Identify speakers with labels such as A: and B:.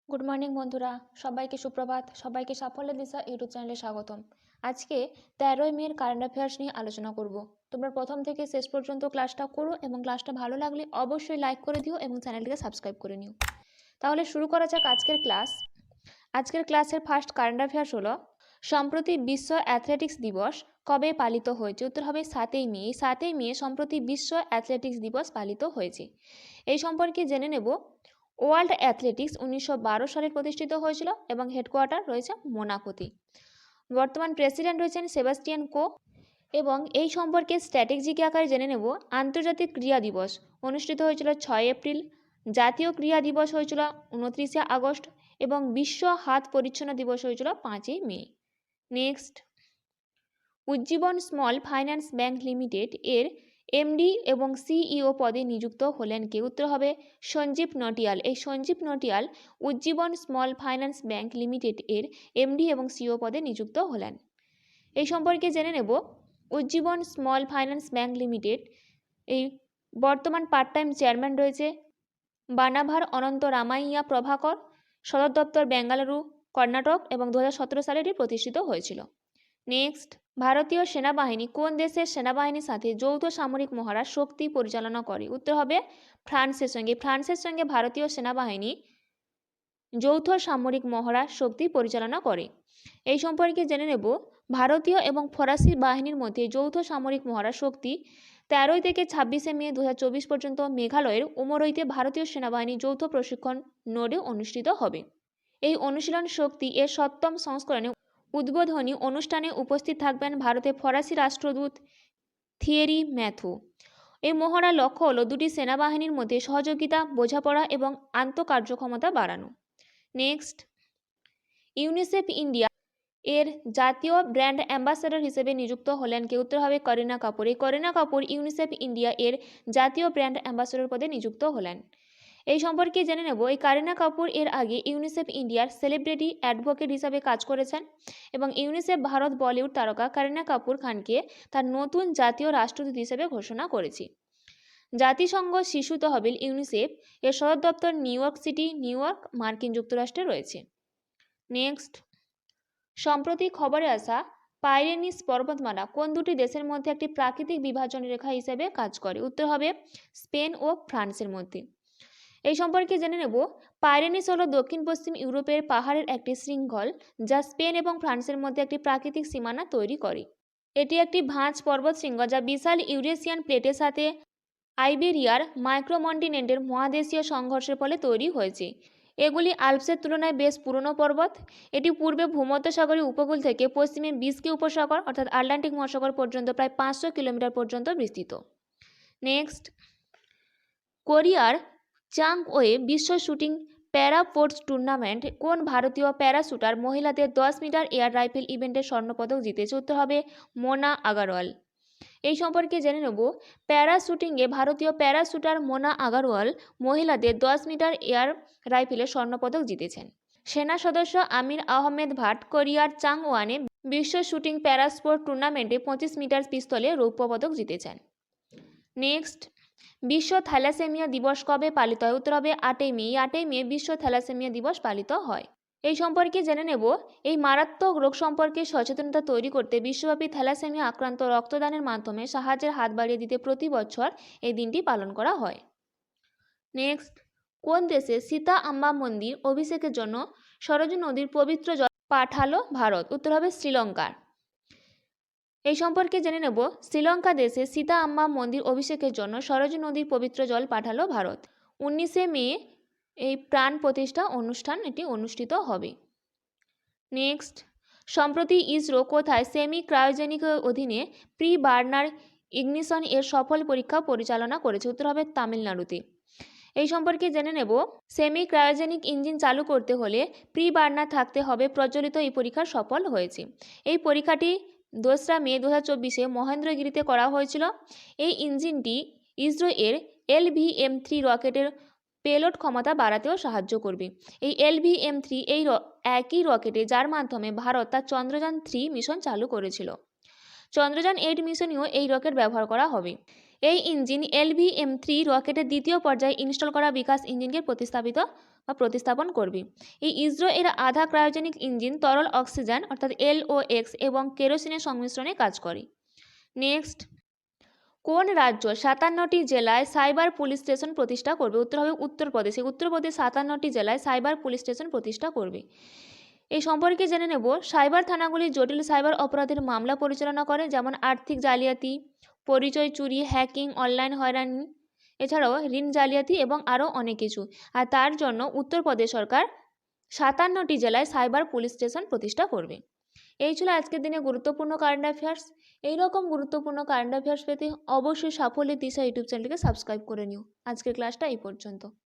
A: Good morning বন্ধুরা, সবাইকে সুপ্রভাত। সবাইকে সাফল্যের দিশা ইউটিউব চ্যানেলে স্বাগতম। আজকে 13ই মে কারেন্ট অ্যাফেয়ার্স নিয়ে আলোচনা করব। তোমরা প্রথম থেকে শেষ পর্যন্ত ক্লাসটা করো এবং ক্লাসটা ভালো লাগলে অবশ্যই লাইক করে দিও এবং চ্যানেলটিকে সাবস্ক্রাইব করে নিও। তাহলে শুরু করা যাক আজকের ক্লাস। আজকের ক্লাসের ফার্স্ট কারেন্ট অ্যাফেয়ার্স হলো, সম্প্রতি বিশ্ব অ্যাথলেটিক্স দিবস কবে পালিত হয়েছে? উত্তর হবে 7ই মে। এই 7ই মে সম্প্রতি বিশ্ব অ্যাথলেটিক্স দিবস পালিত হয়েছে। এই সম্পর্কে জেনে নেব। ওয়ার্ল্ড অ্যাথলেটিক্স 1912 সালে প্রতিষ্ঠিত হয়েছিল এবং হেডকোয়ার্টার রয়েছে মোনাকোতে। বর্তমান প্রেসিডেন্ট রয়েছেন সেবাস্টিয়ান কো। এবং এই সম্পর্কে স্ট্র্যাটেজিক আকারে জেনে নেব। আন্তর্জাতিক ক্রীড়া দিবস অনুষ্ঠিত হয়েছিল 6 এপ্রিল। জাতীয় ক্রীড়া দিবস হয়েছিল 29 আগস্ট এবং বিশ্ব হাত পরিচ্ছন্ন দিবস হয়েছিল 5ই May. Next, Ujjivan small finance bank limited এর এমডি এবং সিইও পদে নিযুক্ত হলেন কে? উত্তর হবে সঞ্জীব নটিয়াল। এই Sanjeev Nautiyal Ujjivan small finance bank limited এর এমডি এবং সিইও পদে নিযুক্ত হলেন। এই সম্পর্কে জেনে নেব। Ujjivan small finance bank limited এই বর্তমান পার্ট টাইম চেয়ারম্যান রয়েছে বানাভার অনন্ত রামাইয়া প্রভাকর। সদর দপ্তর বেঙ্গালুরু, কর্ণাটক এবং 2017 সালে এটি প্রতিষ্ঠিত হয়েছিল। নেক্সট, ভারতীয় সেনাবাহিনী কোন দেশের সেনাবাহিনীর সাথে যৌথ সামরিক মহড়া শক্তি পরিচালনা করে? উত্তর হবে ফ্রান্সের সঙ্গে। ফ্রান্সের সঙ্গে ভারতীয় সেনাবাহিনী যৌথ সামরিক মহড়া শক্তি পরিচালনা করে। এই সম্পর্কে জেনে নেব। ভারতীয় এবং ফরাসি বাহিনীর মধ্যে যৌথ সামরিক মহড়া শক্তি 13 থেকে 26 মে 2024 পর্যন্ত মেঘালয়ের উমরইতে ভারতীয় সেনাবাহিনী যৌথ প্রশিক্ষণ নোডে অনুষ্ঠিত হবে। এই অনুশীলন শক্তি এর 7ম সংস্করণে উদ্বোধনী অনুষ্ঠানে উপস্থিত থাকবেন ভারতের ফরাসি রাষ্ট্রদূত থিয়েরি ম্যাথু। এই মহড়ার লক্ষ্য হল দুটি সেনাবাহিনীর মধ্যে সহযোগিতা, বোঝাপড়া এবং আন্তঃকার্যক্ষমতা বাড়ানো। নেক্সট, ইউনিসেফ ইন্ডিয়া এর জাতীয় ব্র্যান্ড অ্যাম্বাসেডর হিসেবে নিযুক্ত হলেন কে? উত্তর হবে করিনা কাপুর। এই করিনা কাপুর ইউনিসেফ ইন্ডিয়া এর জাতীয় ব্র্যান্ড অ্যাম্বাসেডর পদে নিযুক্ত হলেন। এই সম্পর্কে জেনে নেব। এই করিনা কাপুর এর আগে ইউনিসেফ ইন্ডিয়ার সেলিব্রিটি অ্যাডভোকেট হিসাবে কাজ করেছেন এবং ইউনিসেফ ভারত বলিউড তারকা করিনা কাপুর খানকে তার নতুন জাতীয় রাষ্ট্রদূত হিসেবে ঘোষণা করেছে। জাতিসংঘ শিশু তহবিল ইউনিসেফ এর সদর দপ্তর new York city, new York, মার্কিন যুক্তরাষ্ট্রে রয়েছে। নেক্সট, সম্প্রতি খবরে আসা পাইরেনিস পর্বতমালা কোন দুটি দেশের মধ্যে একটি প্রাকৃতিক বিভাজন রেখা হিসেবে কাজ করে? উত্তর হবে স্পেন ও ফ্রান্সের মধ্যে। এই সম্পর্কে জেনে নেব। পাইরেনিস হল দক্ষিণ পশ্চিম ইউরোপের পাহাড়ের একটি শৃঙ্খল যা স্পেন এবং ফ্রান্সের মধ্যে একটি প্রাকৃতিক সীমানা তৈরি করে। এটি একটি ভাঁজ পর্বত শৃঙ্গ যা বিশাল ইউরেশিয়ান প্লেটের সাথে আইবেরিয়ার মাইক্রোমন্টিনেন্টের মহাদেশীয় সংঘর্ষের ফলে তৈরি হয়েছে। এগুলি আল্পসের তুলনায় বেশ পুরনো পর্বত। এটি পূর্বে ভূমধ্যসাগরীয় উপকূল থেকে পশ্চিমে বিস্কি উপসাগর অর্থাৎ আটলান্টিক মহাসাগর পর্যন্ত প্রায় 500 কিলোমিটার পর্যন্ত বিস্তৃত। নেক্সট, কোরিয়ার চাংওয়ে বিশ্ব শুটিং প্যারা স্পোর্টস টুর্নামেন্ট কোন ভারতীয় প্যারা শুটার মহিলাদের 10 মিটার এয়ার রাইফেল ইভেন্টে স্বর্ণপদক জিতেছে? উত্তর হবে মোনা আগারওয়াল। এই সম্পর্কে জেনে নেব। প্যারা শুটিংয়ে ভারতীয় প্যারা শুটার মোনা আগারওয়াল মহিলাদের 10 মিটার এয়ার রাইফেলে স্বর্ণপদক জিতেছেন। সেনা সদস্য আমির আহমেদ ভাট কোরিয়ার চাংওয়ানে বিশ্ব শুটিং প্যারা স্পোর্ট টুর্নামেন্টে 25 মিটার পিস্তলে রৌপ্য পদক জিতেছেন। নেক্সট, বিশ্ব থ্যালাসেমিয়া দিবস কবে পালিত হয়? উত্তর হবে 8ই মে। 8ই মে বিশ্ব থ্যালাসেমিয়া দিবস পালিত হয়। এই সম্পর্কে জেনে নেব। এই মারাত্মক রোগ সম্পর্কে সচেতনতা তৈরি করতে বিশ্বব্যাপী থ্যালাসেমিয়া আক্রান্ত রক্তদানের মাধ্যমে সাহায্যের হাত বাড়িয়ে দিতে প্রতি বছর এই দিনটি পালন করা হয়। নেক্সট, কোন দেশে সীতা আম্বা মন্দির অভিষেকের জন্য সরজু নদীর পবিত্র জল পাঠালো ভারত? উত্তর হবে শ্রীলঙ্কার। এই সম্পর্কে জেনে নেব। শ্রীলঙ্কা দেশে সীতা আম্বা মন্দির অভিষেকের জন্য সরজু নদীর পবিত্র জল পাঠালো ভারত। 19 মে এই প্রাণ প্রতিষ্ঠা অনুষ্ঠান এটি অনুষ্ঠিত হবে। নেক্সট, সম্প্রতি ইসরো কোথায় সেমি ক্রায়োজেনিক অধীনে প্রি বার্নার ইগনিশন এর সফল পরীক্ষা পরিচালনা করেছে? উত্তর হবে তামিলনাড়ুতে। এই সম্পর্কে জেনে নেব। সেমি ক্রায়োজেনিক ইঞ্জিন চালু করতে হলে প্রি বার্নার থাকতে হবে প্রচলিত। এই পরীক্ষা সফল হয়েছে। এই পরীক্ষাটি 2রা মে 2024 মহেন্দ্রগিরিতে করা হয়েছিল। এই ইঞ্জিনটি ইসরো এর LVM-3 রকেটের পেলোড ক্ষমতা বাড়াতেও সাহায্য করবে। এই LVM-3 এই একই রকেটে যার মাধ্যমে ভারত তার চন্দ্রযান 3 মিশন চালু করেছিল। চন্দ্রযান 8 মিশনেও এই রকেট ব্যবহার করা হবে। এই ইঞ্জিন LVM-3 রকেটের দ্বিতীয় পর্যায়ে ইনস্টল করা বিকাশ ইঞ্জিনকে প্রতিস্থাপন করবে। এই ইসরো এর আধা ক্রায়োজেনিক ইঞ্জিন তরল অক্সিজেন অর্থাৎ LOX এবং কেরোসিনের সংমিশ্রণে কাজ করে। নেক্সট, কোন রাজ্য 57টি জেলায় সাইবার পুলিশ স্টেশন প্রতিষ্ঠা করবে? উত্তর হবে উত্তরপ্রদেশ। উত্তরপ্রদেশ 57টি জেলায় সাইবার পুলিশ স্টেশন প্রতিষ্ঠা করবে। এই সম্পর্কে জেনে নেব, সাইবার থানাগুলি জটিল সাইবার অপরাধের মামলা পরিচালনা করে, যেমন আর্থিক জালিয়াতি, পরিচয় চুরি, হ্যাকিং, অনলাইন হয়রানি, এছাড়াও ঋণ জালিয়াতি এবং আরও অনেক কিছু। আর তার জন্য উত্তরপ্রদেশ সরকার 57টি জেলায় সাইবার পুলিশ স্টেশন প্রতিষ্ঠা করবে। এই ছিল আজকের দিনে গুরুত্বপূর্ণ কারেন্ট অ্যাফেয়ার্স। এইরকম গুরুত্বপূর্ণ কারেন্ট অ্যাফেয়ার্স পেতে অবশ্যই সাফল্যের দিশা ইউটিউব চ্যানেলটিকে সাবস্ক্রাইব করে নিও। আজকের ক্লাসটা এই পর্যন্ত।